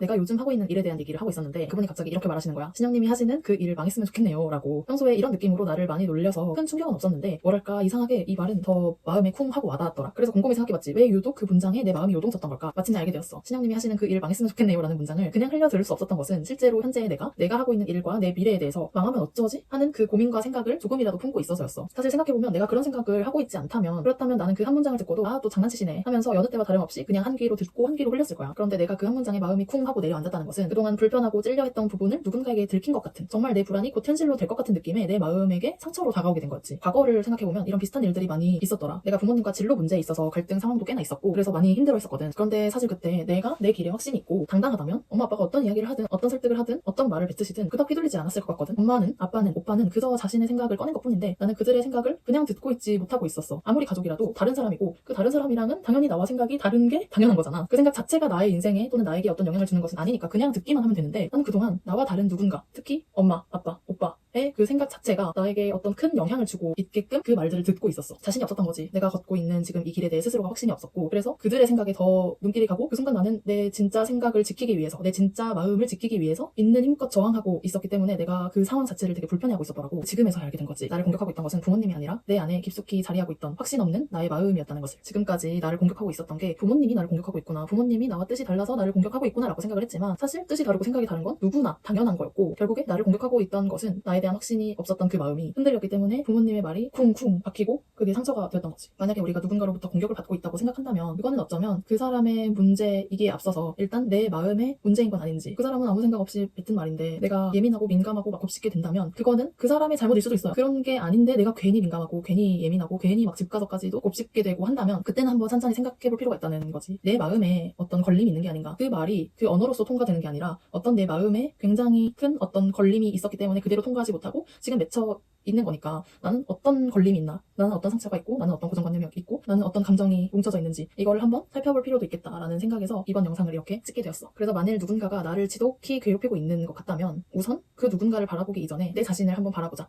내가 요즘 하고 있는 일에 대한 얘기를 하고 있었는데 그분이 갑자기 이렇게 말하시는 거야. 신영님이 하시는 그 일 망했으면 좋겠네요 라고. 평소에 이런 느낌으로 나를 많이 놀려서 큰 충격은 없었는데 뭐랄까 이상하게 이 말은 더 마음에 쿵 하고 와닿았더라. 그래서 곰곰이 생각해봤지. 왜 유독 그 문장에 내 마음이 요동쳤던 걸까. 마침내 알게 되었어. 신영님이 하시는 그 일 망했으면 좋겠네요 라는 문장을 그냥 흘려 들을 수 없었던 것은 실제로 현재의 내가 하고 있는 일과 내 미래에 대해서 망하면 어쩌지? 하는 그 고민과 생각을 조금이라도 품고 있어서였어. 사실 생각해보면 내가 그런 생각을 하고 있지 않다면, 그렇다면 나는 그 한 문장을 듣고도 아 또 장난치시네 하면서 여느 때와 다름없이 그냥 한 귀로 듣고 한 귀로 흘렸을 거야. 그런데 내가 그 한 문장에 마음이 쿵 하고 내려앉았다는 것은 그동안 불편하고 찔려했던 부분을 누군가에게 들킨 것 같은, 정말 내 불안이 곧 현실로 될 것 같은 느낌에 내 마음에게 상처로 다가오게 된 거지. 과거를 생각해보면 이런 비슷한 일들이 많이 있었더라. 내가 부모님과 진로 문제에 있어서 갈등 상황도 꽤나 있었고 그래서 많이 힘들어 했었거든. 그런데 사실 그때 내가 내 길에 확신이 있고 당당하다면 엄마 아빠가 어떤 이야기를 하든 어떤 설득을 하든 어떤 말을 뱉으시든 그닥 휘둘리지 않았을 것 같거든. 엄마는, 아빠는, 오빠는 그저 자신의 생각을 꺼낸 것뿐인데 나는 그들의 생각을 그냥 듣고 있지 못하고 있었어. 아무리 가족이라도 다른 사람이고 그 다른 사람이랑은 당연히 나와 생각이 다른 게 당연한 거잖아. 그 생각 자체가 나의 인생에 또는 나에게 어떤 영향을 주는 것은 아니니까 그냥 듣기만 하면 되는데, 나는 그동안 나와 다른 누군가, 특히 엄마, 아빠, 오빠의 그 생각 자체가 나에게 어떤 큰 영향을 주고 있게끔 그 말들을 듣고 있었어. 자신이 없었던 거지. 내가 걷고 있는 지금 이 길에 대해 스스로가 확신이 없었고, 그래서 그들의 생각에 더 눈길이 가고 그 순간 나는 내 진짜 생각을 지키기 위해서, 내 진짜 마음을 지키기 위해서 있는 힘껏 저항하고 있었기 때문에 내가 그 상황 자체를 되게 불편해하고 있었더라고. 지금에서 알게 된 거지. 나를 공격하고 있던 것은 부모님이 아니라 내 안에 깊숙이 자리하고 있던 확신 없는 나의 마음이었다는 것을. 지금까지 나를 공격하고 있었던 게 부모님이 나를 공격하고 있구나, 부모님이 나와 뜻이 달라서 나를 공격하고 있구나 라고 생각을 했지만, 사실 뜻이 다르고 생각이 다른 건 누구나 당연한 거였고, 결국에 나를 공격하고 있던 것은 나에 대한 확신이 없었던 그 마음이 흔들렸기 때문에 부모님의 말이 쿵쿵 박히고 그게 상처가 되었던 거지. 만약에 우리가 누군가로부터 공격을 받고 있다고 생각한다면 그거는 어쩌면 그 사람의 문제이기에 앞서서 일단 내 마음의 문제인 건 아닌지, 그 사람은 아무 생각 없이 뱉은 말인데 내가 예민하고 민감하고 막 곱씹게 된다면 그거는 그 사람의 잘못일 수도 있어요. 그런 게 아닌데 내가 괜히 민감하고 괜히 예민하고 괜히 막 집 가서까지도 곱씹게 되고 한다면 그때는 한번 찬찬히 생각해볼 필요가 있다는 거지. 내 마음에 어떤 걸림이 있는 게 아닌가. 그 말이 그 언어로서 통과되는 게 아니라 어떤 내 마음에 굉장히 큰 어떤 걸림이 있었기 때문에 그대로 통과하지 못하고 지금 맺혀 있는 거니까, 나는 어떤 걸림이 있나, 나는 어떤 상처가 있고, 나는 어떤 고정관념이 있고, 나는 어떤 감정이 뭉쳐져 있는지 이걸 한번 살펴볼 필요도 있겠다라는 생각에서 이번 영상을 이렇게 찍게 되었어. 그래서 만일 누군가가 나를 지독히 괴롭히고 있는 것 같다면 우선 그 누군가를 바라보기 이전에 내 자신을 한번 바라보자.